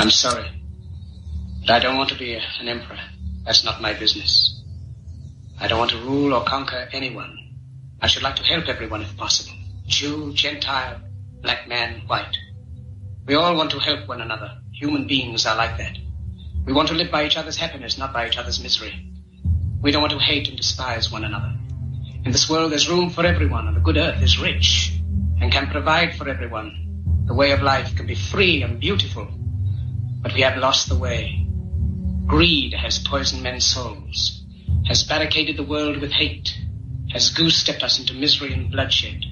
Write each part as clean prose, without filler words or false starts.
I'm sorry, but I don't want to be an emperor. That's not my business. I don't want to rule or conquer anyone. I should like to help everyone if possible. Jew, Gentile, black man, white. We all want to help one another. Human beings are like that. We want to live by each other's happiness, not by each other's misery. We don't want to hate and despise one another. In this world, there's room for everyone, and the good earth is rich and can provide for everyone. The way of life can be free and beautiful, but we have lost the way. Greed has poisoned men's souls, has barricaded the world with hate, has goose-stepped us into misery and bloodshed.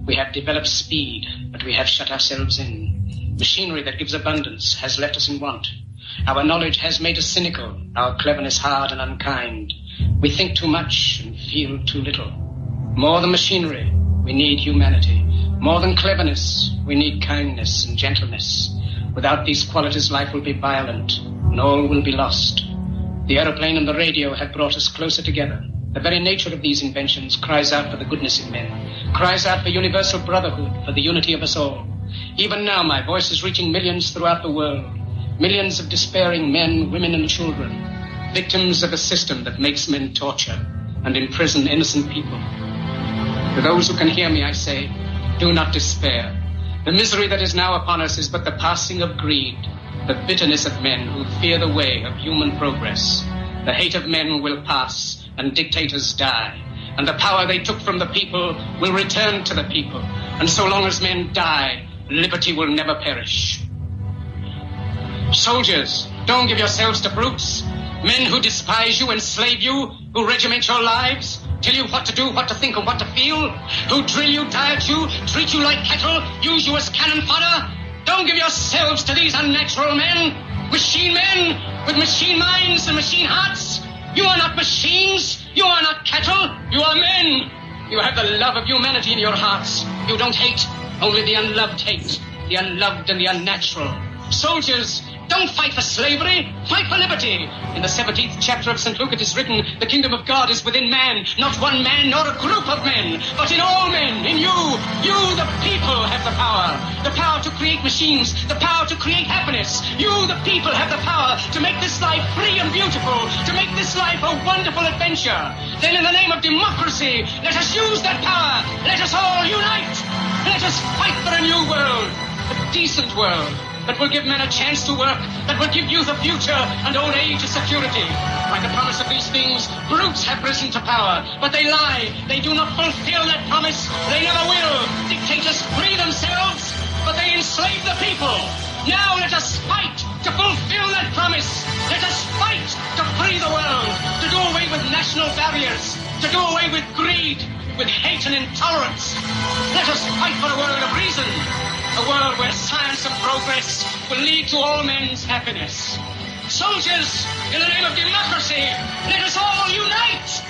We have developed speed, but we have shut ourselves in. Machinery that gives abundance has left us in want. Our knowledge has made us cynical, our cleverness hard and unkind. We think too much and feel too little. More than machinery, we need humanity. More than cleverness, we need kindness and gentleness. Without these qualities, life will be violent, and all will be lost. The aeroplane and the radio have brought us closer together. The very nature of these inventions cries out for the goodness in men, cries out for universal brotherhood, for the unity of us all. Even now, my voice is reaching millions throughout the world, millions of despairing men, women, and children, victims of a system that makes men torture and imprison innocent people. To those who can hear me, I say, do not despair. The misery that is now upon us is but the passing of greed, the bitterness of men who fear the way of human progress. The hate of men will pass, and dictators die, and the power they took from the people will return to the people. And so long as men die, liberty will never perish. Soldiers, don't give yourselves to brutes, men who despise you, enslave you, who regiment your lives, tell you what to do, what to think, and what to feel, who drill you, diet you, treat you like cattle, use you as cannon fodder. Don't give yourselves to these unnatural men, machine men with machine minds and machine hearts. You are not machines, you are not cattle, you are men. You have the love of humanity in your hearts. You don't hate, only the unloved hate, the unloved and the unnatural. Soldiers, don't fight for slavery, fight for liberty. In the 17th chapter of St. Luke it is written, the kingdom of God is within man, not one man nor a group of men, but in all men, in you. You, the people, have the power to create machines, the power to create happiness. You, the people, have the power to make this life free and beautiful, to make this life a wonderful adventure. Then in the name of democracy, let us use that power. Let us all unite. Let us fight for a new world, a decent world, that will give men a chance to work, that will give youth a future and old age a security. By the promise of these things, brutes have risen to power, but they lie. They do not fulfill that promise. They never will. Dictators free themselves, but they enslave the people. Now let us fight to fulfill that promise. Let us fight to free the world, to do away with national barriers, to do away with greed, with hate and intolerance. Let us fight for a world of reason, a world where science and progress will lead to all men's happiness. Soldiers, in the name of democracy, let us all unite!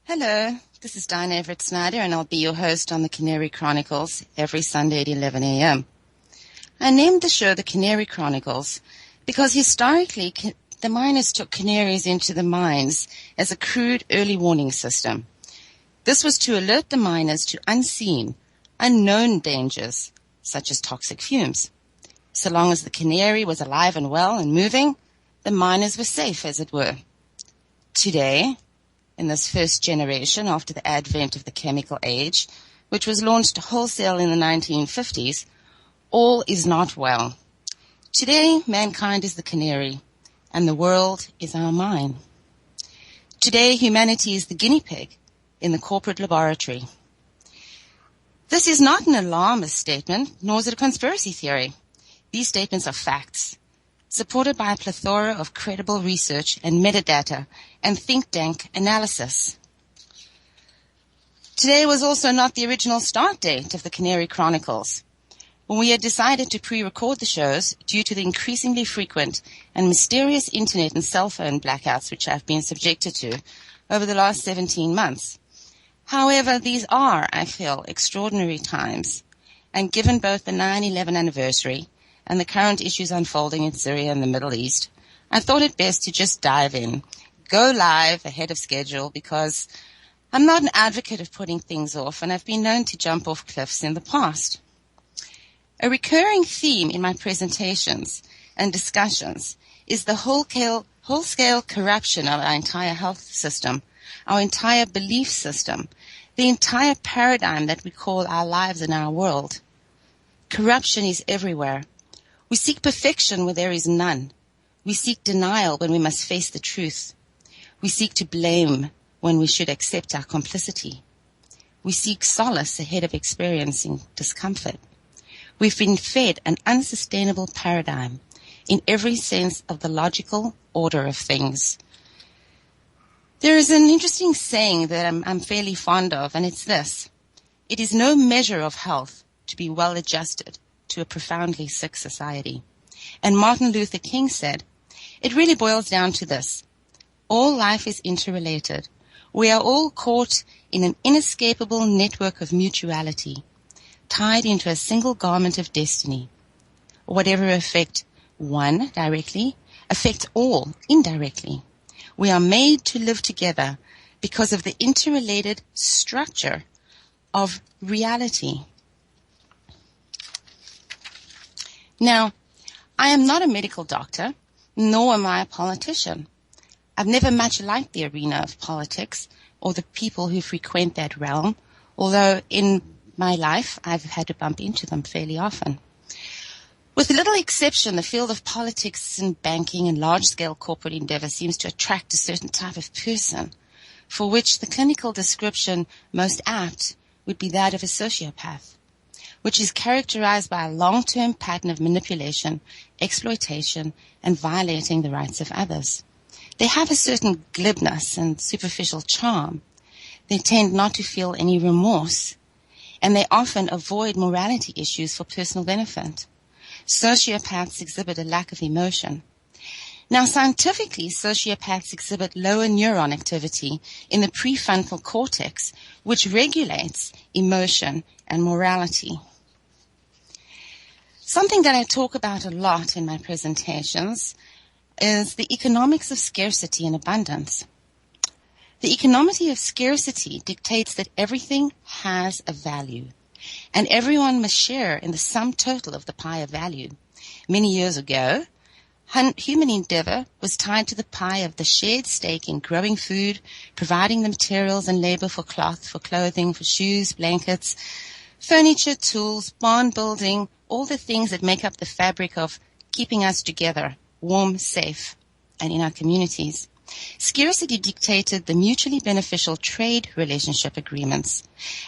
Hello, this is Dinah, Everett, Snyder, and I'll be your host on the Canary Chronicles every Sunday at 11 a.m. I named the show the Canary Chronicles because historically the miners took canaries into the mines as a crude early warning system. This was to alert the miners to unseen, unknown dangers, such as toxic fumes. So long as the canary was alive and well and moving, the miners were safe, as it were. Today, in this first generation after the advent of the chemical age, which was launched wholesale in the 1950s, all is not well. Today, mankind is the canary, and the world is our mine. Today, humanity is the guinea pig in the corporate laboratory. This is not an alarmist statement, nor is it a conspiracy theory. These statements are facts, supported by a plethora of credible research and metadata and think tank analysis. Today was also not the original start date of the Canary Chronicles. when we had decided to pre-record the shows due to the increasingly frequent and mysterious internet and cell phone blackouts which I've been subjected to over the last 17 months. However, these are, I feel, extraordinary times, and given both the 9/11 anniversary and the current issues unfolding in Syria and the Middle East, I thought it best to just dive in, go live ahead of schedule, because I'm not an advocate of putting things off, and I've been known to jump off cliffs in the past. A recurring theme in my presentations and discussions is the whole-scale corruption of our entire health system, our entire belief system, the entire paradigm that we call our lives and our world. Corruption is everywhere. We seek perfection where there is none. We seek denial when we must face the truth. We seek to blame when we should accept our complicity. We seek solace ahead of experiencing discomfort. We've been fed an unsustainable paradigm in every sense of the logical order of things. There is an interesting saying that I'm fairly fond of, and it's this: it is no measure of health to be well adjusted to a profoundly sick society. And Martin Luther King said, it really boils down to this: all life is interrelated. We are all caught in an inescapable network of mutuality, tied into a single garment of destiny. Whatever affects one directly affects all indirectly. We are made to live together because of the interrelated structure of reality. Now, I am not a medical doctor, nor am I a politician. I've never much liked the arena of politics or the people who frequent that realm, although in my life I've had to bump into them fairly often. With little exception, the field of politics and banking and large-scale corporate endeavor seems to attract a certain type of person, for which the clinical description most apt would be that of a sociopath, which is characterized by a long-term pattern of manipulation, exploitation, and violating the rights of others. They have a certain glibness and superficial charm. They tend not to feel any remorse, and they often avoid morality issues for personal benefit. Sociopaths exhibit a lack of emotion. Now, scientifically, sociopaths exhibit lower neuron activity in the prefrontal cortex, which regulates emotion and morality. Something that I talk about a lot in my presentations is the economics of scarcity and abundance. The economy of scarcity dictates that everything has a value, and everyone must share in the sum total of the pie of value. Many years ago, human endeavor was tied to the pie of the shared stake in growing food, providing the materials and labor for cloth, for clothing, for shoes, blankets, furniture, tools, barn building, all the things that make up the fabric of keeping us together, warm, safe, and in our communities. Scarcity dictated the mutually beneficial trade relationship agreements.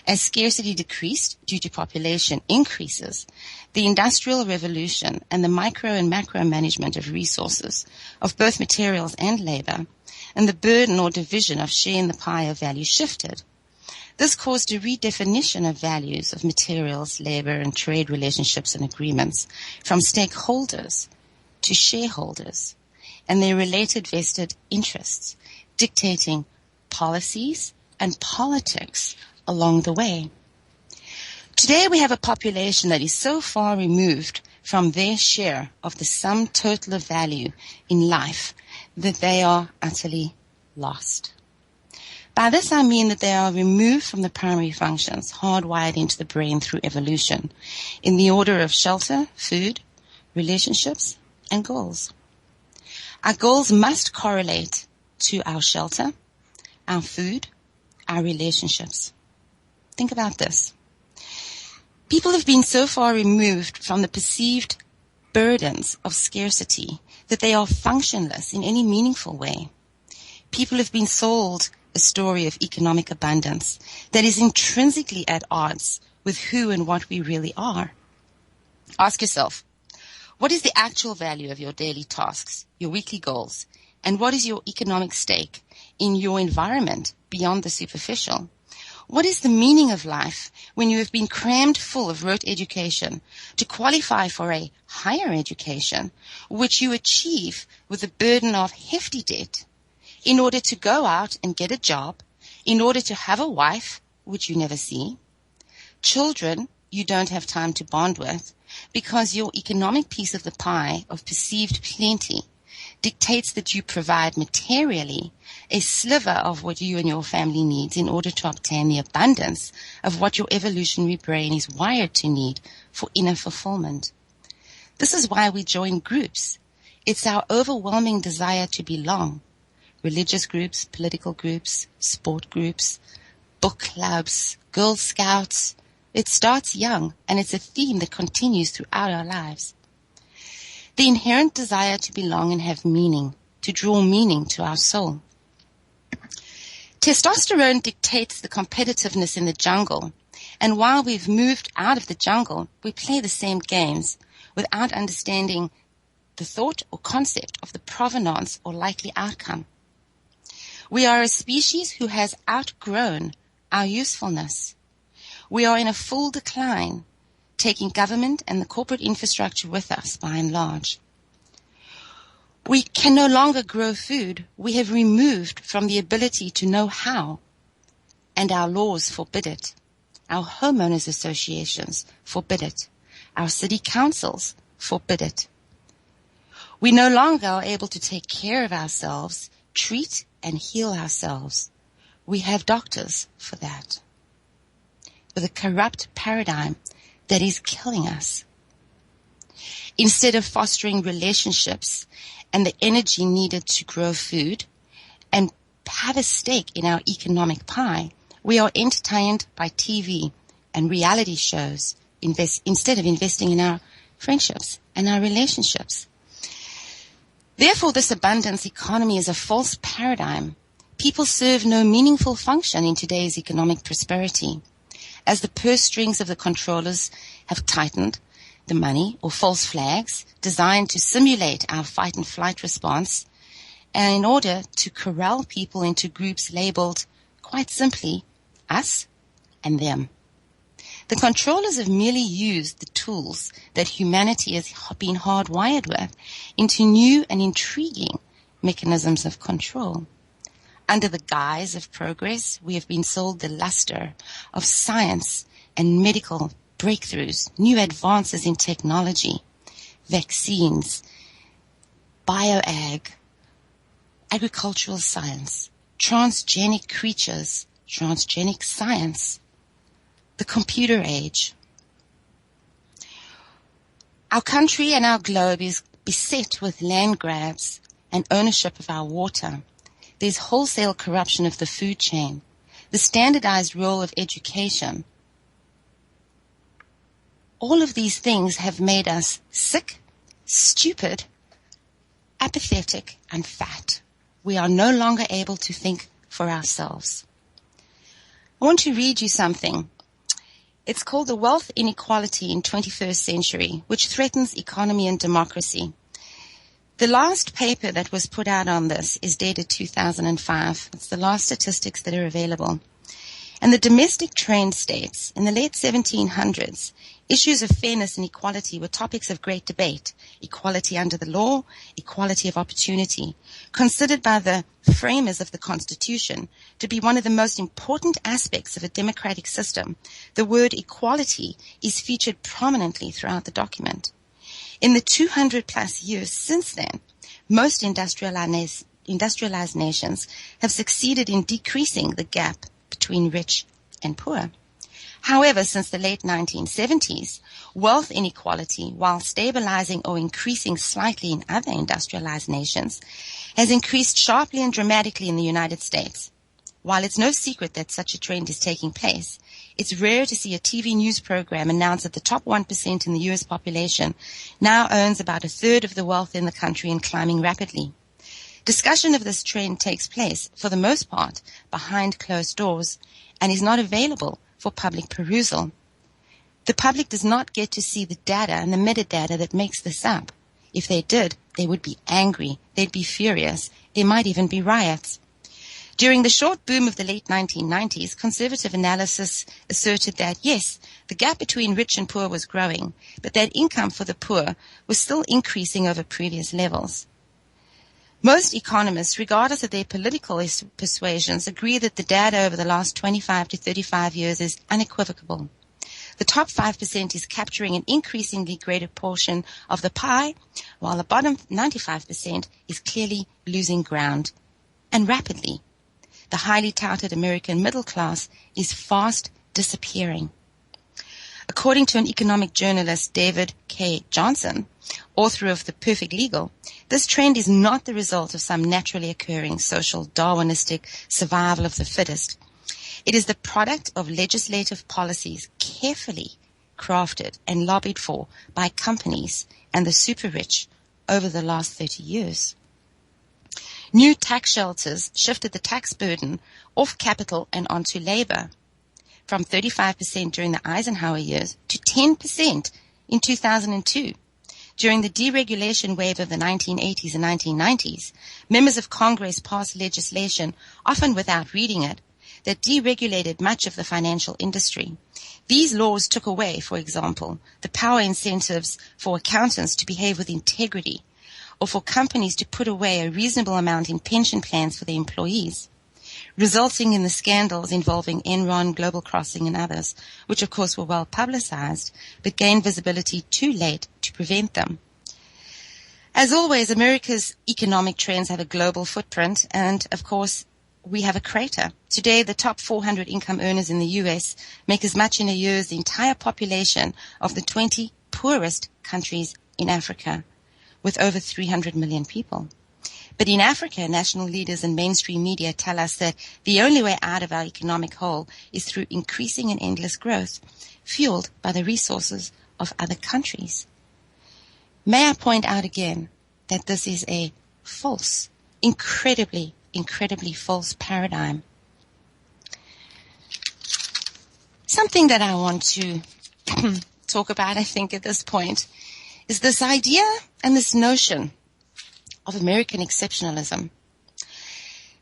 As scarcity decreased due to population increases, the Industrial Revolution and the micro and macro management of resources, of both materials and labor, and the burden or division of share in the pie of value shifted. This caused a redefinition of values of materials, labor, and trade relationships and agreements from stakeholders to shareholders and their related vested interests, dictating policies and politics along the way. Today we have a population that is so far removed from their share of the sum total of value in life that they are utterly lost. By this I mean that they are removed from the primary functions hardwired into the brain through evolution in the order of shelter, food, relationships, and goals. Our goals must correlate to our shelter, our food, our relationships. Think about this. People have been so far removed from the perceived burdens of scarcity that they are functionless in any meaningful way. People have been sold a story of economic abundance that is intrinsically at odds with who and what we really are. Ask yourself, what is the actual value of your daily tasks, your weekly goals, and what is your economic stake in your environment beyond the superficial? What is the meaning of life when you have been crammed full of rote education to qualify for a higher education, which you achieve with the burden of hefty debt, in order to go out and get a job, in order to have a wife, which you never see, children you don't have time to bond with, because your economic piece of the pie of perceived plenty dictates that you provide materially a sliver of what you and your family needs in order to obtain the abundance of what your evolutionary brain is wired to need for inner fulfillment. This is why we join groups. It's our overwhelming desire to belong. Religious groups, political groups, sport groups, book clubs, Girl Scouts. It starts young, and it's a theme that continues throughout our lives. The inherent desire to belong and have meaning, to draw meaning to our soul. Testosterone dictates the competitiveness in the jungle, and while we've moved out of the jungle, we play the same games without understanding the thought or concept of the provenance or likely outcome. We are a species who has outgrown our usefulness. We are in a full decline, taking government and the corporate infrastructure with us by and large. We can no longer grow food. We have removed from the ability to know how, and our laws forbid it. Our homeowners associations forbid it. Our city councils forbid it. We no longer are able to take care of ourselves, treat and heal ourselves. We have doctors for that. With a corrupt paradigm that is killing us. Instead of fostering relationships and the energy needed to grow food and have a stake in our economic pie, we are entertained by TV and reality shows instead of investing in our friendships and our relationships. Therefore, this abundance economy is a false paradigm. People serve no meaningful function in today's economic prosperity. As the purse strings of the controllers have tightened, the money or false flags designed to simulate our fight and flight response, and in order to corral people into groups labeled, quite simply, us and them. The controllers have merely used the tools that humanity has been hardwired with into new and intriguing mechanisms of control. Under the guise of progress, we have been sold the luster of science and medical breakthroughs, new advances in technology, vaccines, bioag, agricultural science, transgenic creatures, transgenic science, the computer age. Our country and our globe is beset with land grabs and ownership of our water. There's wholesale corruption of the food chain, the standardized role of education. All of these things have made us sick, stupid, apathetic, and fat. We are no longer able to think for ourselves. I want to read you something. It's called The Wealth Inequality in 21st Century, which Threatens Economy and Democracy. The last paper that was put out on this is dated 2005. It's the last statistics that are available. And the domestic trend states, in the late 1700s, issues of fairness and equality were topics of great debate. Equality under the law, equality of opportunity, considered by the framers of the Constitution to be one of the most important aspects of a democratic system. The word equality is featured prominently throughout the document. In the 200 plus years since then, most industrialized nations have succeeded in decreasing the gap between rich and poor. However, since the late 1970s, wealth inequality, while stabilizing or increasing slightly in other industrialized nations, has increased sharply and dramatically in the United States. While it's no secret that such a trend is taking place, it's rare to see a TV news program announce that the top 1% in the U.S. population now owns about a third of the wealth in the country and climbing rapidly. Discussion of this trend takes place, for the most part, behind closed doors and is not available for public perusal. The public does not get to see the data and the metadata that makes this up. If they did, they would be angry, they'd be furious, there might even be riots. During the short boom of the late 1990s, conservative analysis asserted that, yes, the gap between rich and poor was growing, but that income for the poor was still increasing over previous levels. Most economists, regardless of their political persuasions, agree that the data over the last 25 to 35 years is unequivocal. The top 5% is capturing an increasingly greater portion of the pie, while the bottom 95% is clearly losing ground, and rapidly. The highly touted American middle class is fast disappearing. According to an economic journalist, David K. Johnson, author of The Perfect Legal, this trend is not the result of some naturally occurring social Darwinistic survival of the fittest. It is the product of legislative policies carefully crafted and lobbied for by companies and the super rich over the last 30 years. New tax shelters shifted the tax burden off capital and onto labor, from 35% during the Eisenhower years to 10% in 2002. During the deregulation wave of the 1980s and 1990s, members of Congress passed legislation, often without reading it, that deregulated much of the financial industry. These laws took away, for example, the power incentives for accountants to behave with integrity, or for companies to put away a reasonable amount in pension plans for their employees, resulting in the scandals involving Enron, Global Crossing, and others, which of course were well publicized, but gained visibility too late to prevent them. As always, America's economic trends have a global footprint, and of course, we have a crater. Today, the top 400 income earners in the U.S. make as much in a year as the entire population of the 20 poorest countries in Africa, with over 300 million people. But in Africa, national leaders and mainstream media tell us that the only way out of our economic hole is through increasing and endless growth, fueled by the resources of other countries. May I point out again that this is a false, incredibly false paradigm. Something that I want to talk about, I think, at this point, is this idea and this notion of American exceptionalism.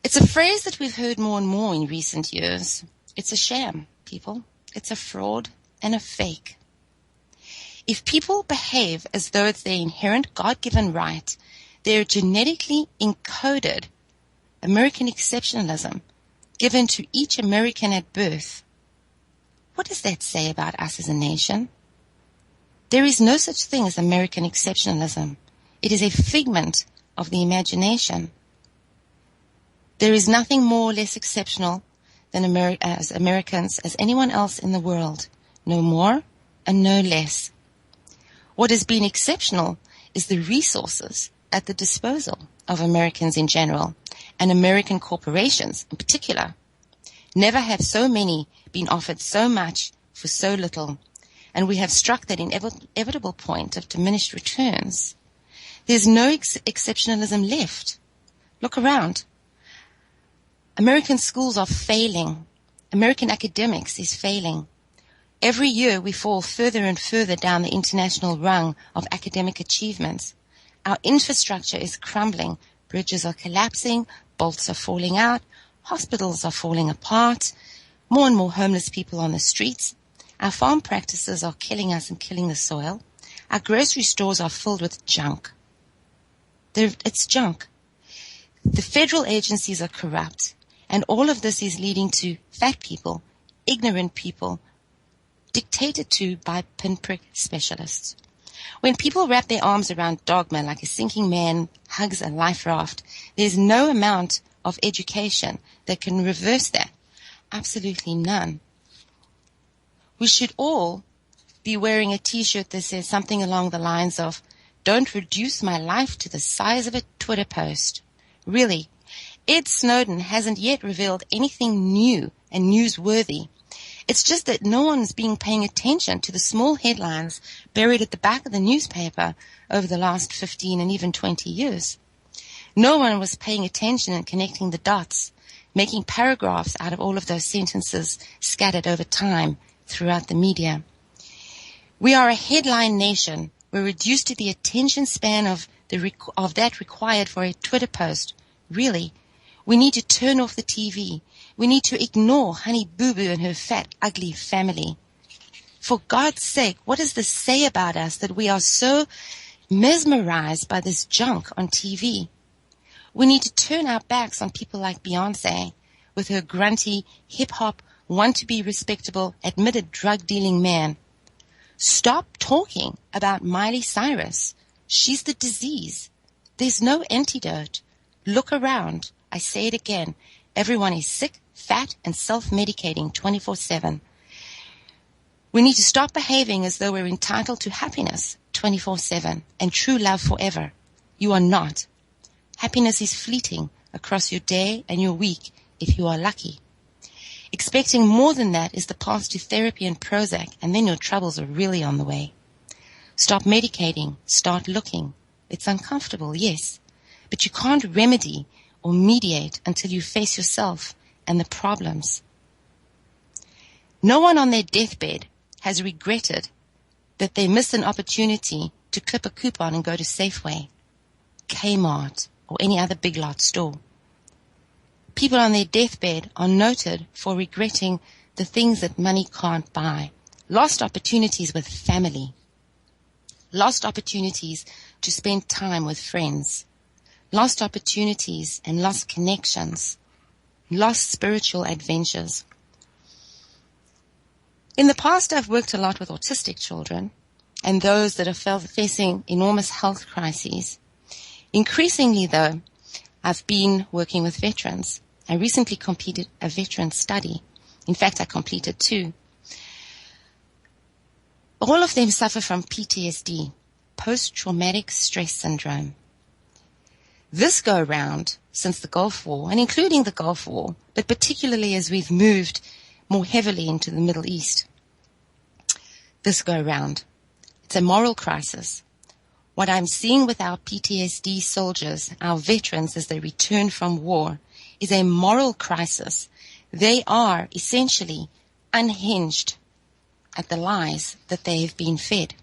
It's a phrase that we've heard more and more in recent years. It's a sham, people. It's a fraud and a fake. If people behave as though it's their inherent God-given right, their genetically encoded American exceptionalism given to each American at birth, what does that say about us as a nation? There is no such thing as American exceptionalism. It is a figment of the imagination. There is nothing more or less exceptional than as Americans as anyone else in the world, no more and no less. What has been exceptional is the resources at the disposal of Americans in general, and American corporations in particular. Never have so many been offered so much for so little, and we have struck that inevitable point of diminished returns. There's no exceptionalism left. Look around. American schools are failing. American academics is failing. Every year we fall further and further down the international rung of academic achievements. Our infrastructure is crumbling. Bridges are collapsing. Bolts are falling out. Hospitals are falling apart. More and more homeless people on the streets. Our farm practices are killing us and killing the soil. Our grocery stores are filled with junk. It's junk. The federal agencies are corrupt. And all of this is leading to fat people, ignorant people, dictated to by pinprick specialists. When people wrap their arms around dogma like a sinking man hugs a life raft, there's no amount of education that can reverse that. Absolutely none. We should all be wearing a t-shirt that says something along the lines of, "Don't reduce my life to the size of a Twitter post." Really, Ed Snowden hasn't yet revealed anything new and newsworthy. It's just that no one's been paying attention to the small headlines buried at the back of the newspaper over the last 15 and even 20 years. No one was paying attention and connecting the dots, making paragraphs out of all of those sentences scattered over time throughout the media. We are a headline nation. We're reduced to the attention span of that required for a Twitter post. Really, We need to turn off the TV. We need to ignore Honey Boo Boo and her fat, ugly family. For God's sake, what does this say about us that we are so mesmerized by this junk on TV? We need to turn our backs on people like Beyonce with her grunty, hip-hop, want-to-be-respectable, admitted drug-dealing man. Stop talking about Miley Cyrus. She's the disease. There's no antidote. Look around. I say it again. Everyone is sick, fat, and self-medicating 24/7. We need to stop behaving as though we're entitled to happiness 24/7 and true love forever. You are not. Happiness is fleeting across your day and your week if you are lucky. Expecting more than that is the path to therapy and Prozac, and then your troubles are really on the way. Stop medicating. Start looking. It's uncomfortable, yes, but you can't remedy or mediate until you face yourself and the problems. No one on their deathbed has regretted that they missed an opportunity to clip a coupon and go to Safeway, Kmart, or any other big lot store. People on their deathbed are noted for regretting the things that money can't buy. Lost opportunities with family. Lost opportunities to spend time with friends. Lost opportunities and lost connections. Lost spiritual adventures. In the past, I've worked a lot with autistic children and those that are facing enormous health crises. Increasingly, though, I've been working with veterans. I recently completed a veteran study. In fact, I completed 2. All of them suffer from PTSD, post-traumatic stress syndrome. This go-round, since the Gulf War, and including the Gulf War, but particularly as we've moved more heavily into the Middle East, this go-round, it's a moral crisis. What I'm seeing with our PTSD soldiers, our veterans as they return from war, is a moral crisis. They are essentially unhinged at the lies that they have been fed.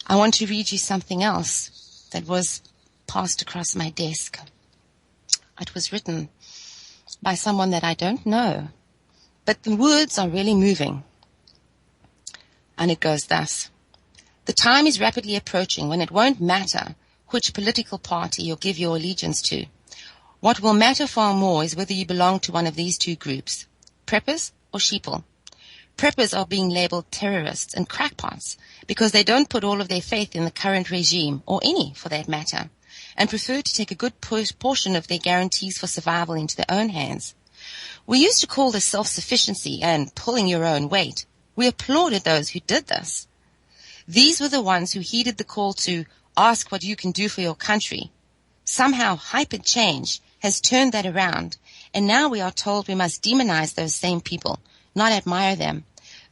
I want to read you something else that was passed across my desk. It was written by someone that I don't know, but the words are really moving. And it goes thus. The time is rapidly approaching when it won't matter which political party you'll give your allegiance to. What will matter far more is whether you belong to one of these 2 groups, preppers or sheeple. Preppers are being labeled terrorists and crackpots because they don't put all of their faith in the current regime, or any for that matter, and prefer to take a good portion of their guarantees for survival into their own hands. We used to call this self-sufficiency and pulling your own weight. We applauded those who did this. These were the ones who heeded the call to ask what you can do for your country. Somehow hyper change has turned that around, and now we are told we must demonize those same people, not admire them.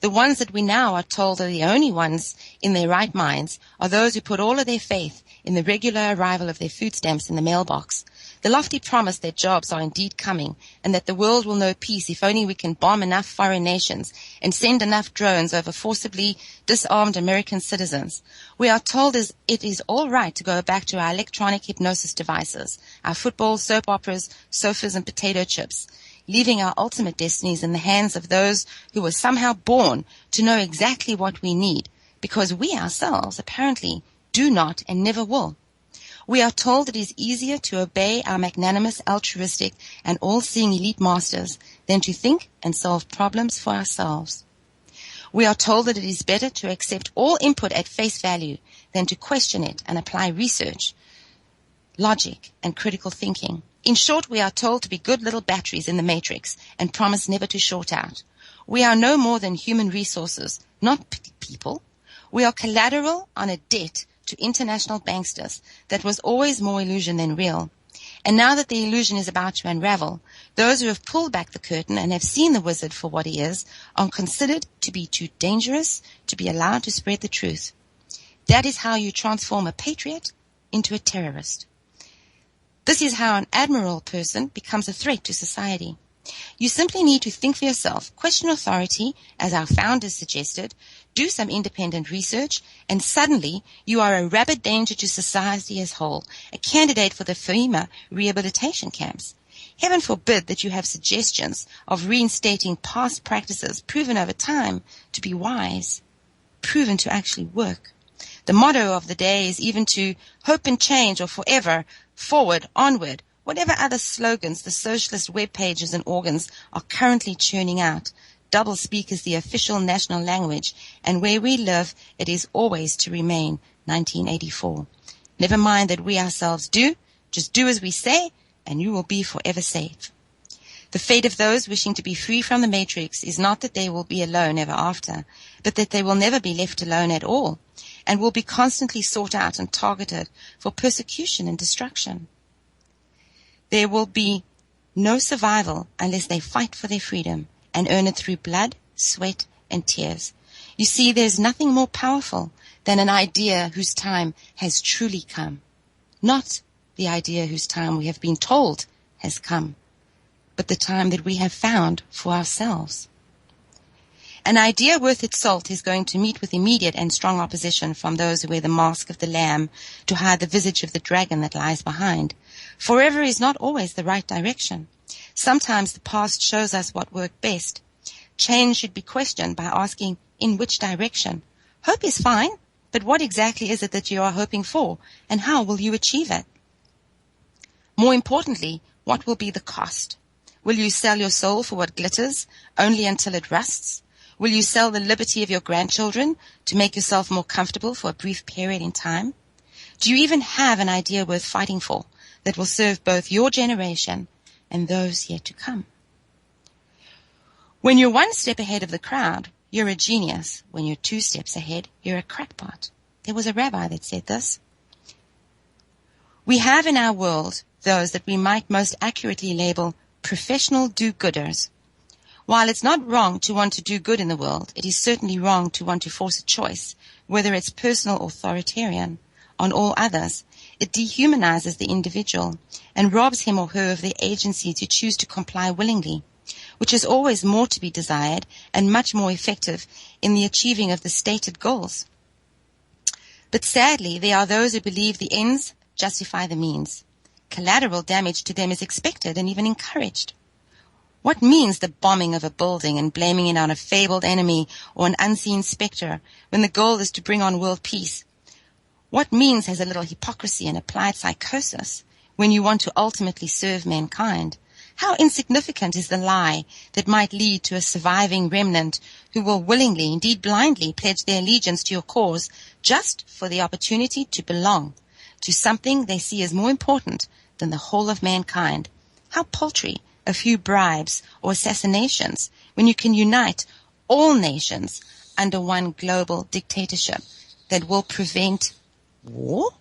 The ones that we now are told are the only ones in their right minds are those who put all of their faith in the regular arrival of their food stamps in the mailbox. The lofty promise that jobs are indeed coming and that the world will know peace if only we can bomb enough foreign nations and send enough drones over forcibly disarmed American citizens. We are told it is all right to go back to our electronic hypnosis devices, our football, soap operas, sofas, and potato chips, leaving our ultimate destinies in the hands of those who were somehow born to know exactly what we need, because we ourselves apparently do not and never will. We are told it is easier to obey our magnanimous, altruistic, and all-seeing elite masters than to think and solve problems for ourselves. We are told that it is better to accept all input at face value than to question it and apply research, logic, and critical thinking. In short, we are told to be good little batteries in the matrix and promise never to short out. We are no more than human resources, not people. We are collateral on a debt to international banksters that was always more illusion than real. And now that the illusion is about to unravel, those who have pulled back the curtain and have seen the wizard for what he is are considered to be too dangerous to be allowed to spread the truth. That is how you transform a patriot into a terrorist. This is how an admirable person becomes a threat to society. You simply need to think for yourself, question authority, as our founders suggested, do some independent research, and suddenly you are a rabid danger to society as a whole, a candidate for the FEMA rehabilitation camps. Heaven forbid that you have suggestions of reinstating past practices proven over time to be wise, proven to actually work. The motto of the day is even to hope and change or forever, forward, onward, whatever other slogans the socialist web pages and organs are currently churning out. Doublespeak is the official national language, and where we live, it is always to remain 1984. Never mind that we ourselves do, just do as we say, and you will be forever safe. The fate of those wishing to be free from the matrix is not that they will be alone ever after, but that they will never be left alone at all, and will be constantly sought out and targeted for persecution and destruction. There will be no survival unless they fight for their freedom and earn it through blood, sweat, and tears. You see, there's nothing more powerful than an idea whose time has truly come. Not the idea whose time we have been told has come, but the time that we have found for ourselves. An idea worth its salt is going to meet with immediate and strong opposition from those who wear the mask of the Lamb to hide the visage of the dragon that lies behind. Forever is not always the right direction. Sometimes the past shows us what worked best. Change should be questioned by asking, in which direction? Hope is fine, but what exactly is it that you are hoping for, and how will you achieve it? More importantly, what will be the cost? Will you sell your soul for what glitters, only until it rusts? Will you sell the liberty of your grandchildren to make yourself more comfortable for a brief period in time? Do you even have an idea worth fighting for that will serve both your generation and those yet to come? When you're one step ahead of the crowd, you're a genius. When you're 2 steps ahead, you're a crackpot. There was a rabbi that said this. We have in our world those that we might most accurately label professional do-gooders. While it's not wrong to want to do good in the world, it is certainly wrong to want to force a choice, whether it's personal or authoritarian, on all others. It dehumanizes the individual and robs him or her of the agency to choose to comply willingly, which is always more to be desired and much more effective in the achieving of the stated goals. But sadly, there are those who believe the ends justify the means. Collateral damage to them is expected and even encouraged. What means the bombing of a building and blaming it on a fabled enemy or an unseen specter when the goal is to bring on world peace? What means has a little hypocrisy and applied psychosis when you want to ultimately serve mankind? How insignificant is the lie that might lead to a surviving remnant who will willingly, indeed blindly, pledge their allegiance to your cause just for the opportunity to belong to something they see as more important than the whole of mankind? How paltry a few bribes or assassinations when you can unite all nations under one global dictatorship that will prevent war?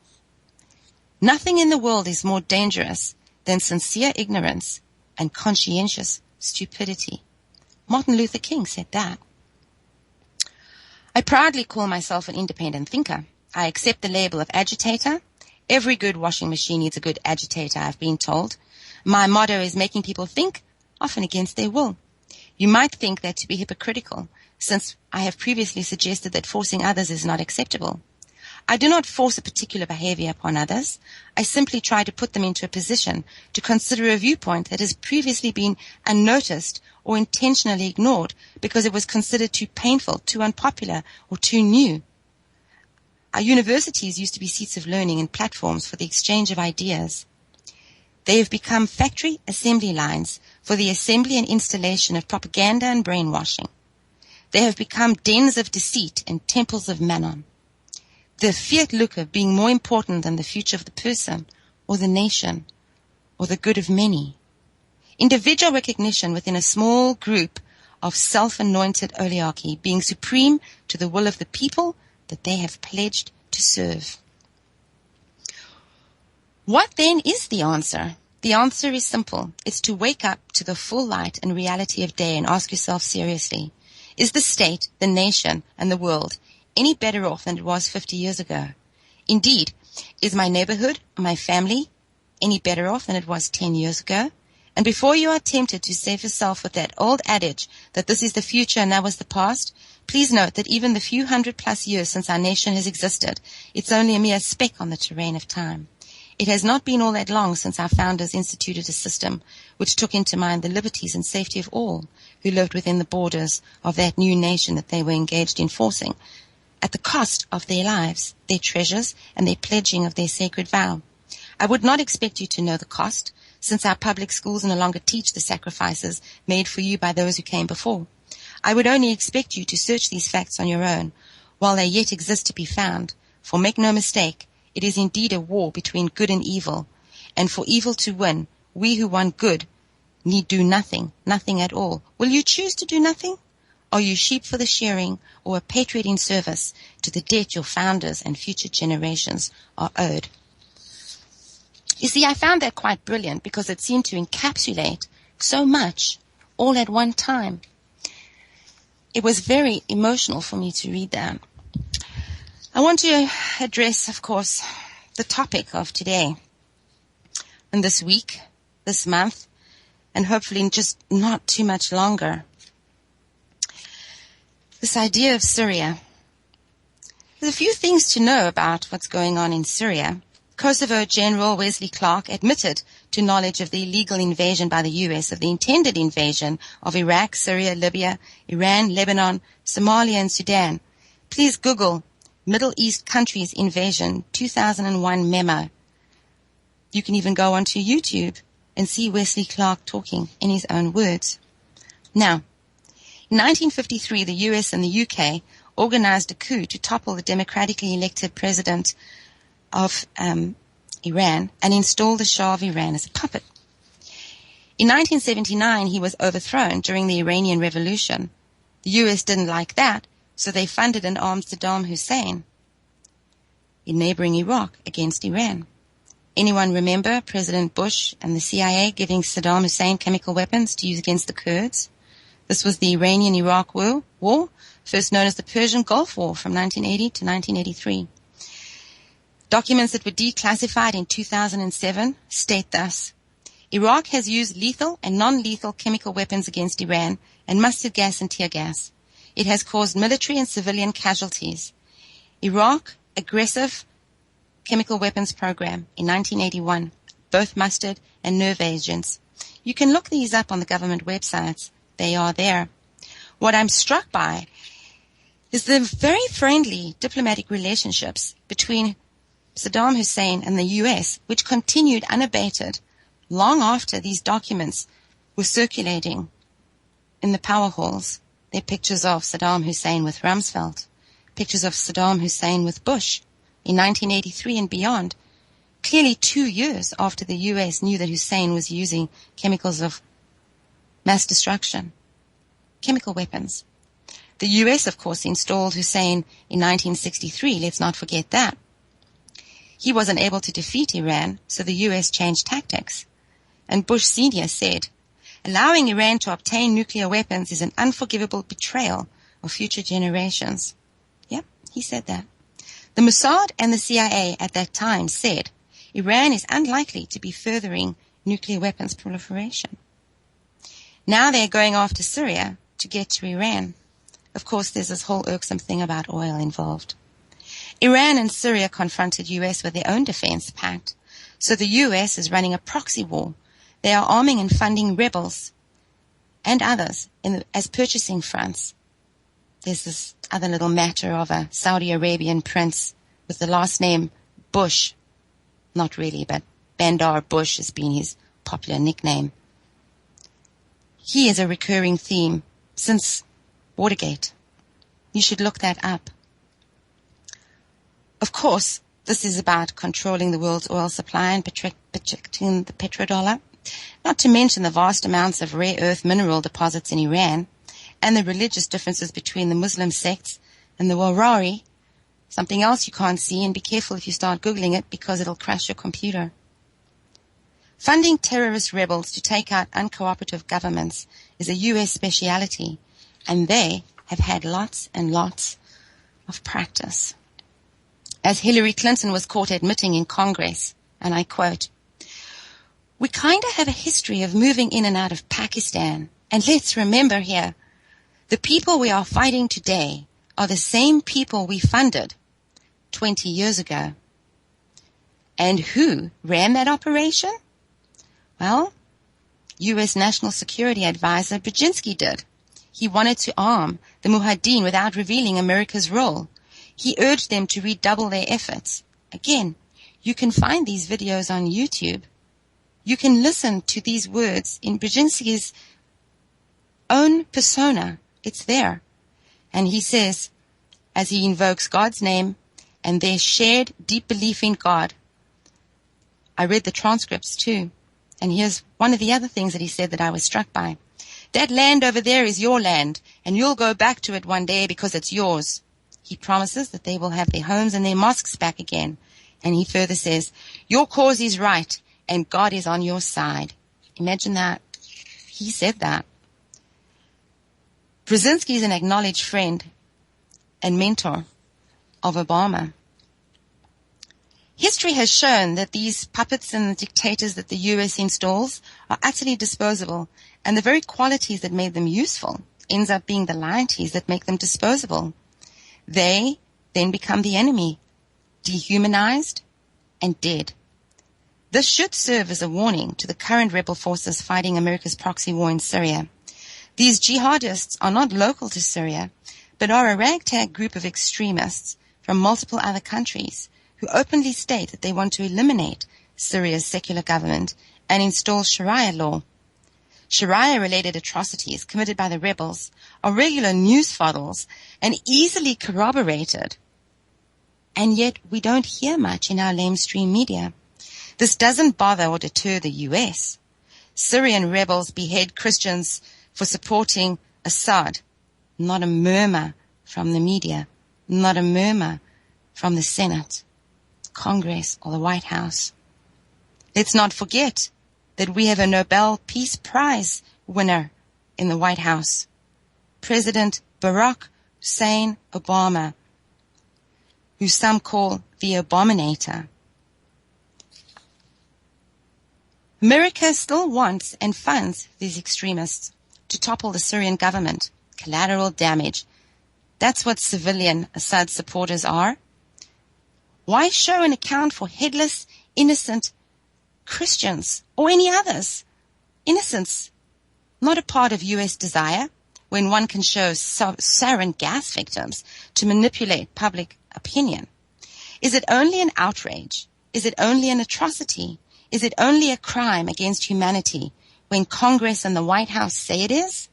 Nothing in the world is more dangerous than sincere ignorance and conscientious stupidity. Martin Luther King said that. I proudly call myself an independent thinker. I accept the label of agitator. Every good washing machine needs a good agitator, I've been told. My motto is making people think, often against their will. You might think that to be hypocritical, since I have previously suggested that forcing others is not acceptable. I do not force a particular behavior upon others. I simply try to put them into a position to consider a viewpoint that has previously been unnoticed or intentionally ignored because it was considered too painful, too unpopular, or too new. Our universities used to be seats of learning and platforms for the exchange of ideas. They have become factory assembly lines for the assembly and installation of propaganda and brainwashing. They have become dens of deceit and temples of mammon. The fiat lucre being more important than the future of the person or the nation or the good of many. Individual recognition within a small group of self-anointed oligarchy being supreme to the will of the people that they have pledged to serve. What then is the answer? The answer is simple. It's to wake up to the full light and reality of day and ask yourself seriously, is the state, the nation, and the world any better off than it was 50 years ago? Indeed, is my neighborhood, my family, any better off than it was 10 years ago? And before you are tempted to save yourself with that old adage that this is the future and that was the past, please note that even the few 100+ years since our nation has existed, it's only a mere speck on the terrain of time. It has not been all that long since our founders instituted a system which took into mind the liberties and safety of all who lived within the borders of that new nation that they were engaged in forcing, at the cost of their lives, their treasures, and their pledging of their sacred vow. I would not expect you to know the cost, since our public schools no longer teach the sacrifices made for you by those who came before. I would only expect you to search these facts on your own, while they yet exist to be found. For make no mistake, it is indeed a war between good and evil, and for evil to win, we who want good need do nothing, nothing at all. Will you choose to do nothing? Are you sheep for the shearing, or a patriot in service to the debt your founders and future generations are owed? You see, I found that quite brilliant because it seemed to encapsulate so much all at one time. It was very emotional for me to read that. I want to address, of course, the topic of today and this week, this month, and hopefully in just not too much longer. This idea of Syria. There's a few things to know about what's going on in Syria. Kosovo General Wesley Clark admitted to knowledge of the illegal invasion by the U.S. of the intended invasion of Iraq, Syria, Libya, Iran, Lebanon, Somalia, and Sudan. Please Google Middle East Countries Invasion 2001 memo. You can even go onto YouTube and see Wesley Clark talking in his own words. Now, in 1953, the U.S. and the U.K. organized a coup to topple the democratically elected president of Iran and install the Shah of Iran as a puppet. In 1979, he was overthrown during the Iranian Revolution. The U.S. didn't like that, so they funded and armed Saddam Hussein in neighboring Iraq against Iran. Anyone remember President Bush and the CIA giving Saddam Hussein chemical weapons to use against the Kurds? This was the Iranian-Iraq war, first known as the Persian Gulf War from 1980 to 1983. Documents that were declassified in 2007 state thus: Iraq has used lethal and non-lethal chemical weapons against Iran and mustard gas and tear gas. It has caused military and civilian casualties. Iraq aggressive chemical weapons program in 1981, both mustard and nerve agents. You can look these up on the government websites. They are there. What I'm struck by is the very friendly diplomatic relationships between Saddam Hussein and the U.S., which continued unabated long after these documents were circulating in the power halls. They're pictures of Saddam Hussein with Rumsfeld, pictures of Saddam Hussein with Bush in 1983 and beyond, clearly 2 years after the U.S. knew that Hussein was using chemicals of mass destruction, chemical weapons. The U.S., of course, installed Hussein in 1963. Let's not forget that. He was unable to defeat Iran, so the U.S. changed tactics. And Bush Sr. said, allowing Iran to obtain nuclear weapons is an unforgivable betrayal of future generations. Yep, he said that. The Mossad and the CIA at that time said Iran is unlikely to be furthering nuclear weapons proliferation. Now they're going after Syria to get to Iran. Of course, there's this whole irksome thing about oil involved. Iran and Syria confronted U.S. with their own defense pact, so the U.S. is running a proxy war. They are arming and funding rebels and others as purchasing fronts. There's this other little matter of a Saudi Arabian prince with the last name Bush. Not really, but Bandar Bush has been his popular nickname. He is a recurring theme since Watergate. You should look that up. Of course, this is about controlling the world's oil supply and protecting the petrodollar, not to mention the vast amounts of rare earth mineral deposits in Iran and the religious differences between the Muslim sects and the Warari, something else you can't see, and be careful if you start Googling it because it'll crash your computer. Funding terrorist rebels to take out uncooperative governments is a U.S. speciality, and they have had lots and lots of practice. As Hillary Clinton was caught admitting in Congress, and I quote, "We kind of have a history of moving in and out of Pakistan, and let's remember here, the people we are fighting today are the same people we funded 20 years ago." And who ran that operation? Well, U.S. National Security Advisor Brzezinski did. He wanted to arm the Mujahideen without revealing America's role. He urged them to redouble their efforts. Again, you can find these videos on YouTube. You can listen to these words in Brzezinski's own persona. It's there. And he says, as he invokes God's name and their shared deep belief in God. I read the transcripts too. And here's one of the other things that he said that I was struck by. That land over there is your land, and you'll go back to it one day because it's yours. He promises that they will have their homes and their mosques back again. And he further says, your cause is right, and God is on your side. Imagine that. He said that. Brzezinski is an acknowledged friend and mentor of Obama. History has shown that these puppets and the dictators that the U.S. installs are utterly disposable, and the very qualities that made them useful ends up being the liabilities that make them disposable. They then become the enemy, dehumanized and dead. This should serve as a warning to the current rebel forces fighting America's proxy war in Syria. These jihadists are not local to Syria, but are a ragtag group of extremists from multiple other countries who openly state that they want to eliminate Syria's secular government and install Sharia law. Sharia-related atrocities committed by the rebels are regular news foddles and easily corroborated. And yet we don't hear much in our mainstream media. This doesn't bother or deter the U.S. Syrian rebels behead Christians for supporting Assad. Not a murmur from the media, not a murmur from the Senate, Congress, or the White House. Let's not forget that we have a Nobel Peace Prize winner in the White House, President Barack Hussein Obama, who some call the Abominator. America still wants and funds these extremists to topple the Syrian government. Collateral damage. That's what civilian Assad supporters are. Why show an account for headless, innocent Christians or any others? Innocence, not a part of U.S. desire, when one can show sarin gas victims to manipulate public opinion. Is it only an outrage? Is it only an atrocity? Is it only a crime against humanity when Congress and the White House say it is?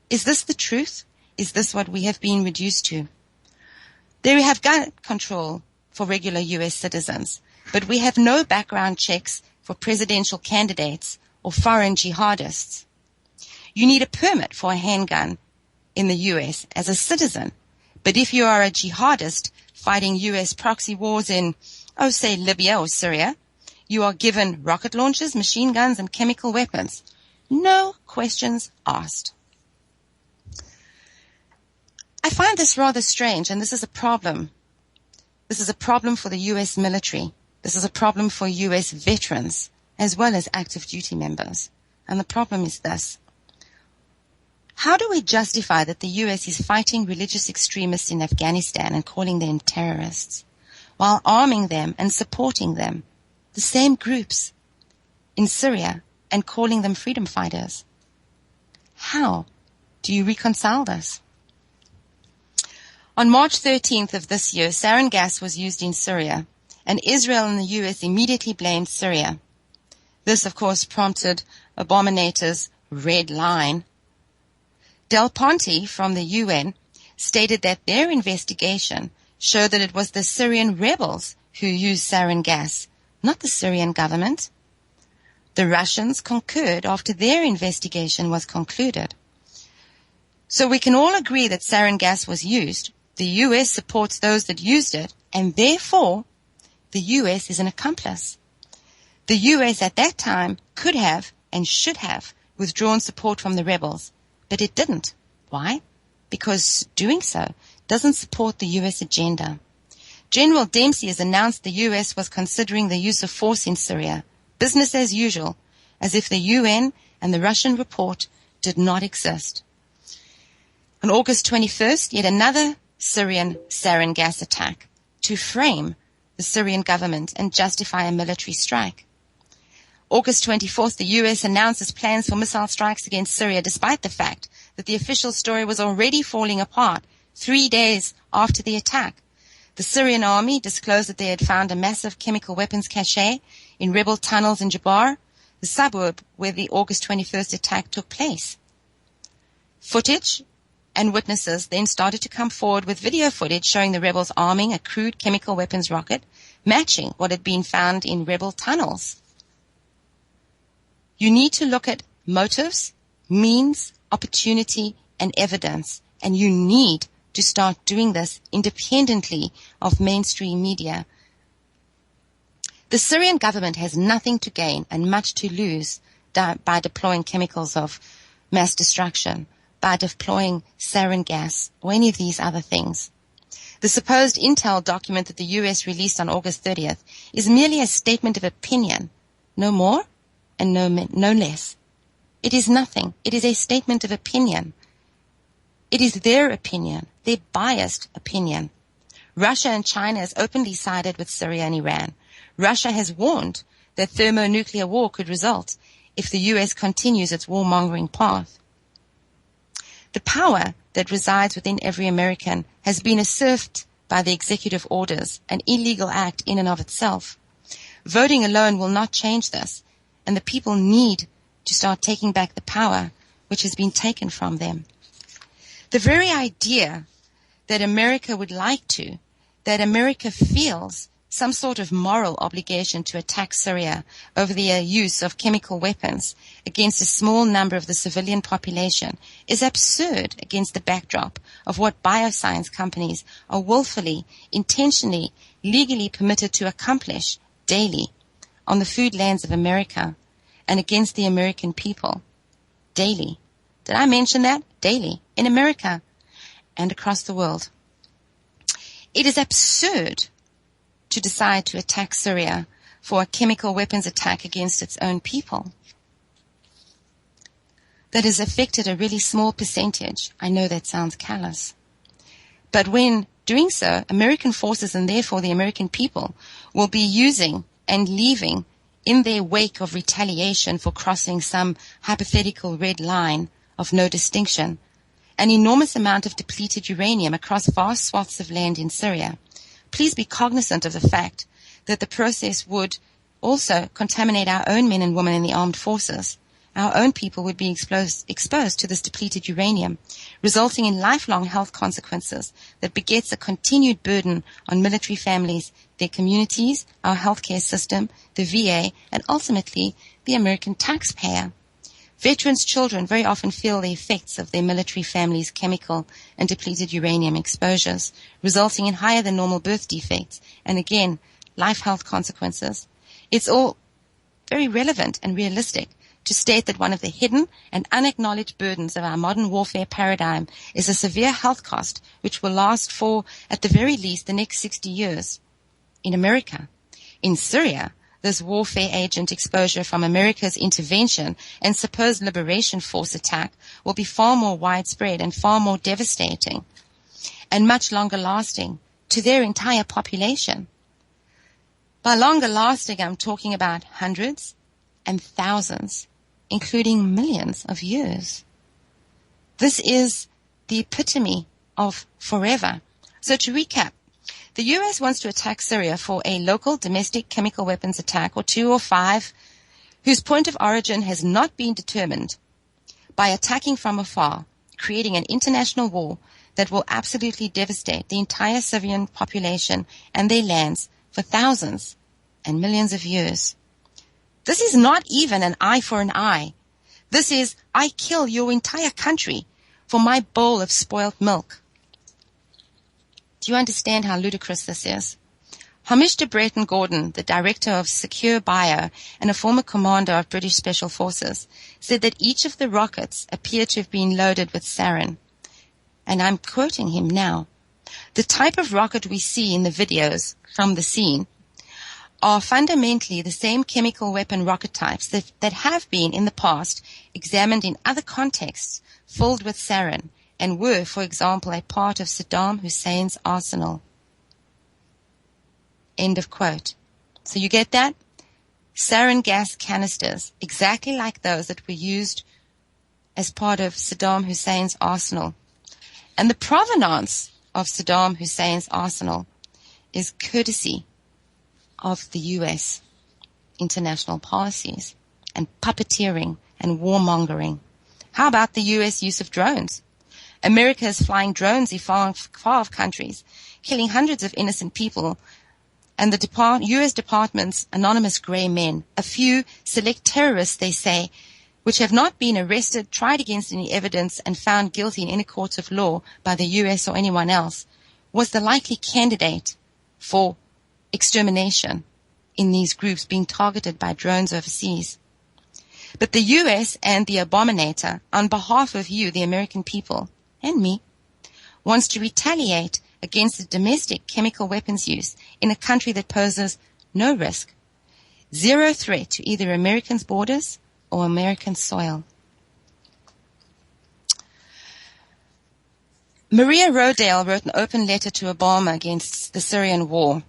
Is this the truth? Is this what we have been reduced to? There we have gun control for regular U.S. citizens, but we have no background checks for presidential candidates or foreign jihadists. You need a permit for a handgun in the U.S. as a citizen, but if you are a jihadist fighting U.S. proxy wars in, say, Libya or Syria, you are given rocket launchers, machine guns, and chemical weapons. No questions asked. I find this rather strange, and this is a problem. This is a problem for the U.S. military. This is a problem for U.S. veterans, as well as active duty members. And the problem is this. How do we justify that the U.S. is fighting religious extremists in Afghanistan and calling them terrorists, while arming them and supporting them, the same groups, in Syria, and calling them freedom fighters? How do you reconcile this? On March 13th of this year, sarin gas was used in Syria, and Israel and the U.S. immediately blamed Syria. This, of course, prompted Abominator's red line. Del Ponte from the UN stated that their investigation showed that it was the Syrian rebels who used sarin gas, not the Syrian government. The Russians concurred after their investigation was concluded. So we can all agree that sarin gas was used. The U.S. supports those that used it, and therefore the U.S. is an accomplice. The U.S. at that time could have and should have withdrawn support from the rebels, but it didn't. Why? Because doing so doesn't support the U.S. agenda. General Dempsey has announced the U.S. was considering the use of force in Syria, business as usual, as if the UN and the Russian report did not exist. On August 21st, yet another Syrian sarin gas attack to frame the the Syrian government and justify a military strike. August 24th, the U.S. announced its plans for missile strikes against Syria, despite the fact that the official story was already falling apart 3 days after the attack. The Syrian army disclosed that they had found a massive chemical weapons cache in rebel tunnels in Jabbar, the suburb where the August 21st attack took place. Footage and witnesses then started to come forward with video footage showing the rebels arming a crude chemical weapons rocket, matching what had been found in rebel tunnels. You need to look at motives, means, opportunity, and evidence, and you need to start doing this independently of mainstream media. The Syrian government has nothing to gain and much to lose by deploying chemicals of mass destruction, by deploying sarin gas, or any of these other things. The supposed intel document that the U.S. released on August 30th is merely a statement of opinion, no more and no less. It is nothing. It is a statement of opinion. It is their opinion, their biased opinion. Russia and China has openly sided with Syria and Iran. Russia has warned that thermonuclear war could result if the U.S. continues its warmongering path. The power that resides within every American has been usurped by the executive orders, an illegal act in and of itself. Voting alone will not change this, and the people need to start taking back the power which has been taken from them. The very idea that America would like to, that America feels some sort of moral obligation to attack Syria over the use of chemical weapons against a small number of the civilian population is absurd against the backdrop of what bioscience companies are willfully, intentionally, legally permitted to accomplish daily on the food lands of America and against the American people. Daily. Did I mention that? Daily. In America and across the world. It is absurd to decide to attack Syria for a chemical weapons attack against its own people. That has affected a really small percentage. I know that sounds callous. But when doing so, American forces and therefore the American people will be using and leaving in their wake of retaliation for crossing some hypothetical red line of no distinction, an enormous amount of depleted uranium across vast swaths of land in Syria. Please be cognizant of the fact that the process would also contaminate our own men and women in the armed forces. Our own people would be exposed to this depleted uranium, resulting in lifelong health consequences that begets a continued burden on military families, their communities, our healthcare system, the VA, and ultimately the American taxpayer. Veterans' children very often feel the effects of their military families' chemical and depleted uranium exposures, resulting in higher than normal birth defects and, again, life health consequences. It's all very relevant and realistic to state that one of the hidden and unacknowledged burdens of our modern warfare paradigm is a severe health cost which will last for, at the very least, the next 60 years. In America, in Syria, this warfare agent exposure from America's intervention and supposed liberation force attack will be far more widespread and far more devastating and much longer lasting to their entire population. By longer lasting, I'm talking about hundreds and thousands, including millions of years. This is the epitome of forever. So to recap, the U.S. wants to attack Syria for a local domestic chemical weapons attack, or 2 or 5, whose point of origin has not been determined, by attacking from afar, creating an international war that will absolutely devastate the entire Syrian population and their lands for thousands and millions of years. This is not even an eye for an eye. This is, I kill your entire country for my bowl of spoiled milk. Do you understand how ludicrous this is? Hamish de Breton Gordon, the director of Secure Bio and a former commander of British Special Forces, said that each of the rockets appeared to have been loaded with sarin. And I'm quoting him now. The type of rocket we see in the videos from the scene are fundamentally the same chemical weapon rocket types that have been in the past examined in other contexts, filled with sarin, and were, for example, a part of Saddam Hussein's arsenal. End of quote. So you get that? Sarin gas canisters, exactly like those that were used as part of Saddam Hussein's arsenal. And the provenance of Saddam Hussein's arsenal is courtesy of the U.S. international policies and puppeteering and warmongering. How about the U.S. use of drones? America is flying drones in far off countries, killing hundreds of innocent people. And the U.S. Department's anonymous gray men, a few select terrorists, they say, which have not been arrested, tried against any evidence, and found guilty in any court of law by the U.S. or anyone else, was the likely candidate for extermination in these groups being targeted by drones overseas. But the U.S. and the abominator, on behalf of you, the American people, and me, wants to retaliate against the domestic chemical weapons use in a country that poses no risk, zero threat to either Americans' borders or American soil. Maria Rodale wrote an open letter to Obama against the Syrian war.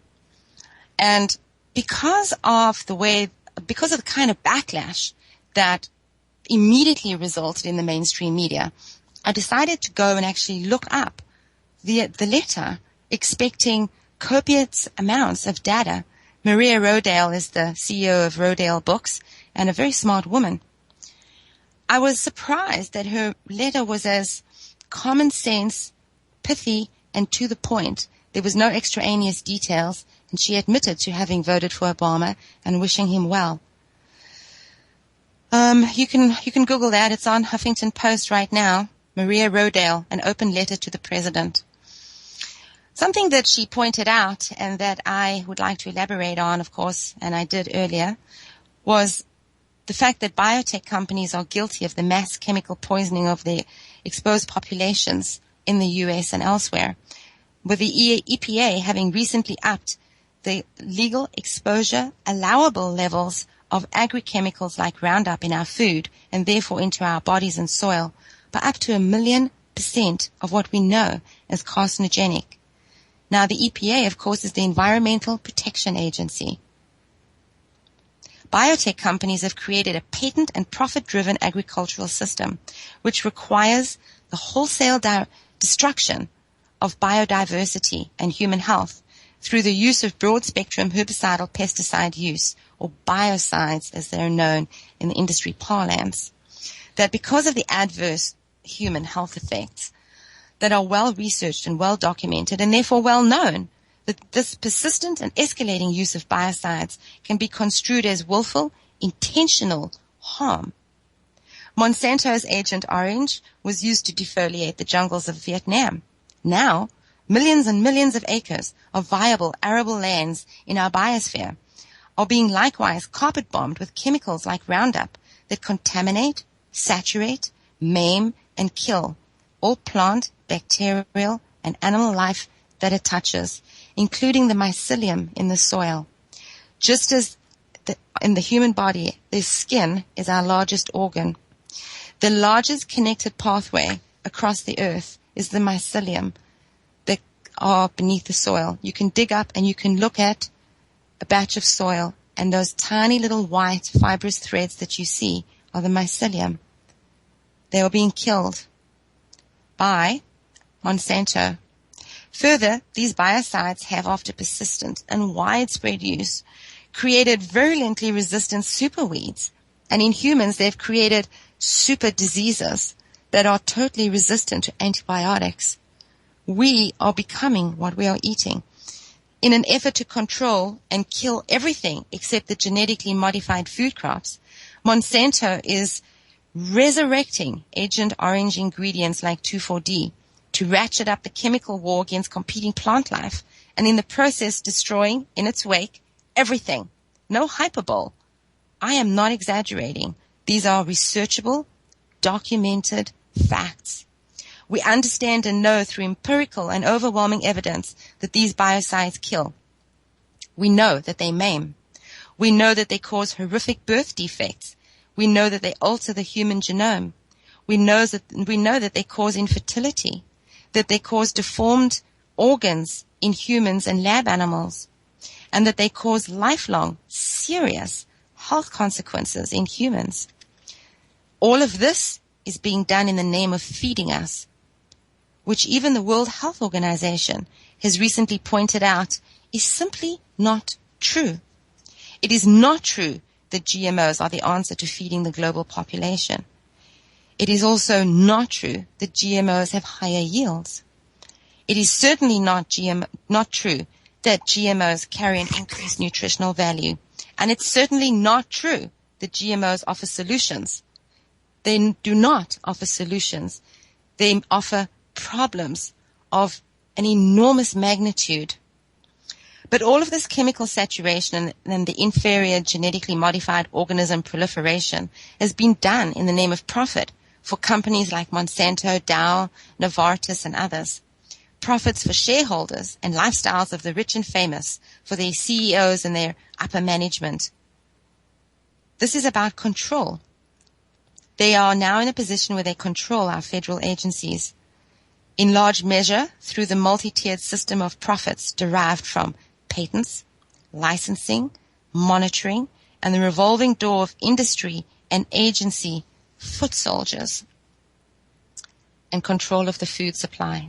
And because of the kind of backlash that immediately resulted in the mainstream media, I decided to go and actually look up the letter, expecting copious amounts of data. Maria Rodale is the CEO of Rodale Books and a very smart woman. I was surprised that her letter was as common sense, pithy, and to the point. There was no extraneous details, and she admitted to having voted for Obama and wishing him well. You can Google that. It's on Huffington Post right now. Maria Rodale, an open letter to the president. Something that she pointed out and that I would like to elaborate on, of course, and I did earlier, was the fact that biotech companies are guilty of the mass chemical poisoning of the exposed populations in the U.S. and elsewhere, with the EPA having recently upped the legal exposure allowable levels of agri-chemicals like Roundup in our food and therefore into our bodies and soil by up to 1,000,000% of what we know as carcinogenic. Now, the EPA, of course, is the Environmental Protection Agency. Biotech companies have created a patent and profit-driven agricultural system which requires the wholesale destruction of biodiversity and human health through the use of broad-spectrum herbicidal pesticide use, or biocides as they're known in the industry parlance, that because of the adverse human health effects that are well researched and well documented and therefore well known, that this persistent and escalating use of biocides can be construed as willful, intentional harm. Monsanto's Agent Orange was used to defoliate the jungles of Vietnam. Now, millions and millions of acres of viable arable lands in our biosphere are being likewise carpet-bombed with chemicals like Roundup that contaminate, saturate, maim, and kill all plant, bacterial, and animal life that it touches, including the mycelium in the soil. Just as in the human body, the skin is our largest organ. The largest connected pathway across the earth is the mycelium that are beneath the soil. You can dig up and you can look at a batch of soil, and those tiny little white fibrous threads that you see are the mycelium. They are being killed by Monsanto. Further, these biocides have, after persistent and widespread use, created virulently resistant superweeds, and in humans they've created super diseases that are totally resistant to antibiotics. We are becoming what we are eating. In an effort to control and kill everything except the genetically modified food crops, Monsanto is resurrecting Agent Orange ingredients like 2,4-D to ratchet up the chemical war against competing plant life, and in the process destroying, in its wake, everything. No hyperbole. I am not exaggerating. These are researchable, documented facts. We understand and know through empirical and overwhelming evidence that these biocides kill. We know that they maim. We know that they cause horrific birth defects. We know that they alter the human genome. We know that they cause infertility, that they cause deformed organs in humans and lab animals. and that they cause lifelong, serious health consequences in humans. All of this is being done in the name of feeding us, which even the World Health Organization has recently pointed out is simply not true. It is not true that GMOs are the answer to feeding the global population. It is also not true that GMOs have higher yields. It is certainly not true that GMOs carry an increased nutritional value. And it's certainly not true that GMOs offer solutions. They do not offer solutions. They offer problems of an enormous magnitude. But all of this chemical saturation and the inferior genetically modified organism proliferation has been done in the name of profit for companies like Monsanto, Dow, Novartis, and others. Profits for shareholders and lifestyles of the rich and famous, for their CEOs and their upper management. This is about control. They are now in a position where they control our federal agencies, in large measure through the multi-tiered system of profits derived from patents, licensing, monitoring, and the revolving door of industry and agency foot soldiers, and control of the food supply.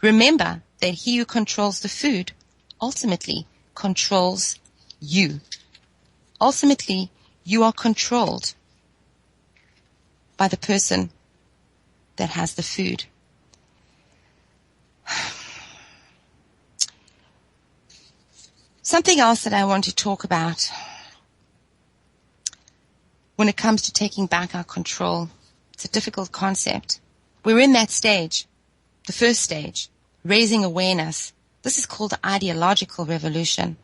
Remember that he who controls the food ultimately controls you. Ultimately, you are controlled by the person that has the food. Something else that I want to talk about when it comes to taking back our control. It's a difficult concept. We're in that stage, the first stage, raising awareness. This is called the ideological revolution.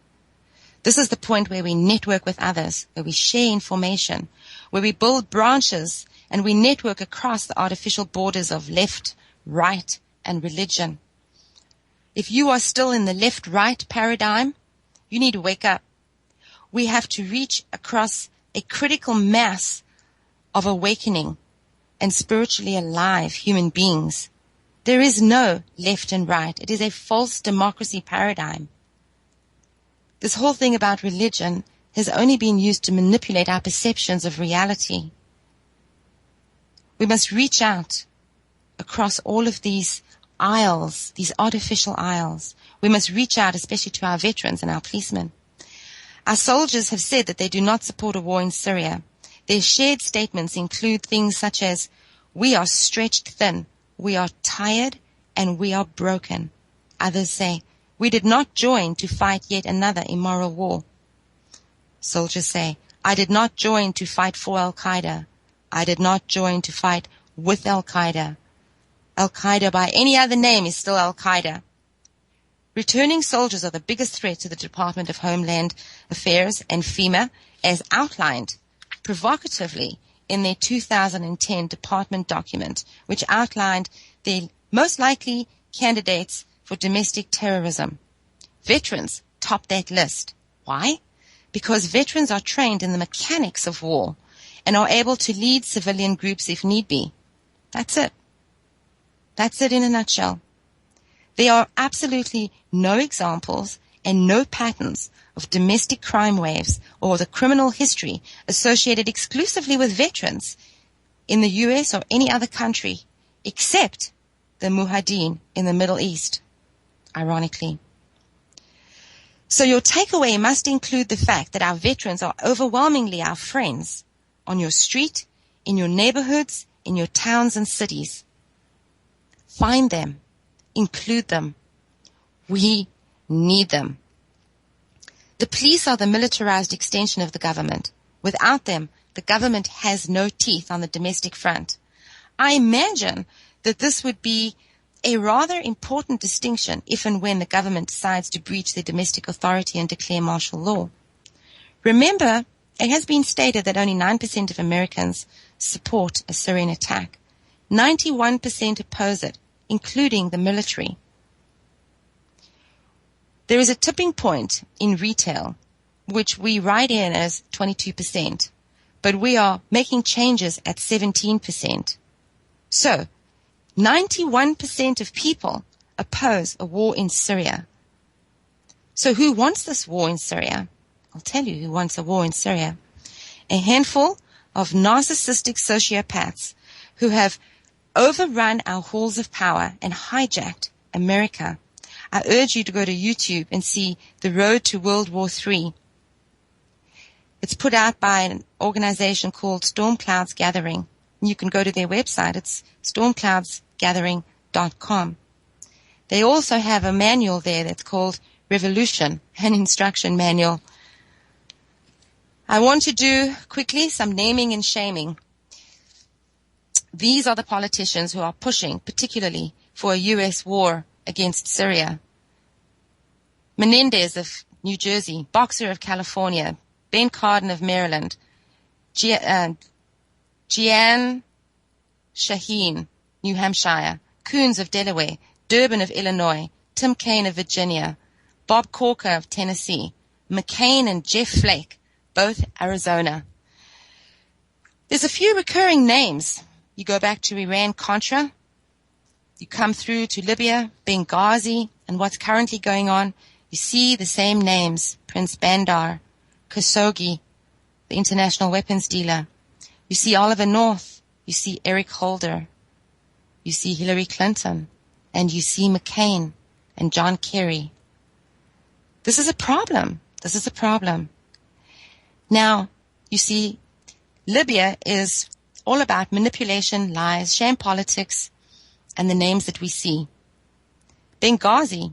This is the point where we network with others, where we share information, where we build branches and we network across the artificial borders of left, right, and religion. If you are still in the left-right paradigm, you need to wake up. We have to reach across a critical mass of awakening and spiritually alive human beings. There is no left and right. It is a false democracy paradigm. This whole thing about religion has only been used to manipulate our perceptions of reality. We must reach out across all of these aisles, these artificial aisles. We must reach out especially to our veterans and our policemen. Our soldiers have said that they do not support a war in Syria. Their shared statements include things such as, "We are stretched thin, we are tired, and we are broken." Others say, "We did not join to fight yet another immoral war." Soldiers say, "I did not join to fight for Al-Qaeda. I did not join to fight with Al-Qaeda. Al-Qaeda by any other name is still Al-Qaeda." Returning soldiers are the biggest threat to the Department of Homeland Affairs and FEMA, as outlined provocatively in their 2010 department document, which outlined the most likely candidates for domestic terrorism. Veterans top that list. Why? Because veterans are trained in the mechanics of war and are able to lead civilian groups if need be. That's it. That's it in a nutshell. There are absolutely no examples and no patterns of domestic crime waves or the criminal history associated exclusively with veterans in the US or any other country except the Mujahideen in the Middle East, ironically. So your takeaway must include the fact that our veterans are overwhelmingly our friends on your street, in your neighborhoods, in your towns and cities. Find them. Include them. We need them. The police are the militarized extension of the government. Without them, the government has no teeth on the domestic front. I imagine that this would be a rather important distinction if and when the government decides to breach their domestic authority and declare martial law. Remember, it has been stated that only 9% of Americans support a Syrian attack. 91% oppose it, including the military. There is a tipping point in retail, which we write in as 22%, but we are making changes at 17%. So, 91% of people oppose a war in Syria. So who wants this war in Syria? I'll tell you who wants a war in Syria. A handful of narcissistic sociopaths who have overrun our halls of power and hijacked America. I urge you to go to YouTube and see The Road to World War III. It's put out by an organization called Storm Clouds Gathering. You can go to their website. It's stormcloudsgathering.com. They also have a manual there that's called Revolution, an instruction manual. I want to do quickly some naming and shaming. These are the politicians who are pushing, particularly, for a U.S. war against Syria. Menendez of New Jersey, Boxer of California, Ben Cardin of Maryland, Jeanne Shaheen, New Hampshire, Coons of Delaware, Durbin of Illinois, Tim Kaine of Virginia, Bob Corker of Tennessee, McCain and Jeff Flake, both Arizona. There's a few recurring names. You go back to Iran-Contra, you come through to Libya, Benghazi, and what's currently going on. You see the same names, Prince Bandar, Khashoggi, the international weapons dealer. You see Oliver North, you see Eric Holder, you see Hillary Clinton, and you see McCain and John Kerry. This is a problem. This is a problem. Now, you see, Libya is all about manipulation, lies, sham politics, and the names that we see. Benghazi,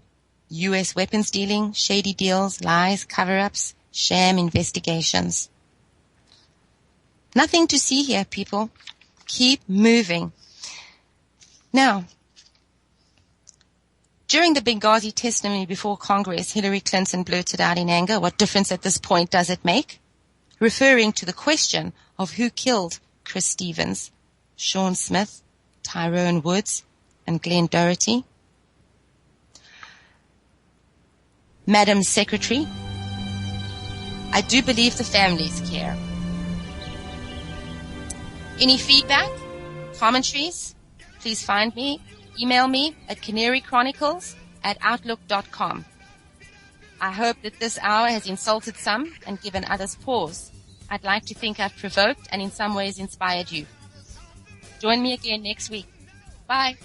U.S. weapons dealing, shady deals, lies, cover-ups, sham investigations. Nothing to see here, people. Keep moving. Now, during the Benghazi testimony before Congress, Hillary Clinton blurted out in anger, "What difference at this point does it make?" referring to the question of who killed Chris Stevens, Sean Smith, Tyrone Woods, and Glenn Doherty. Madam Secretary, I do believe the families care. Any feedback, commentaries, please find me, email me at canarychronicles@outlook.com. I hope that this hour has insulted some and given others pause. I'd like to think I've provoked and in some ways inspired you. Join me again next week. Bye.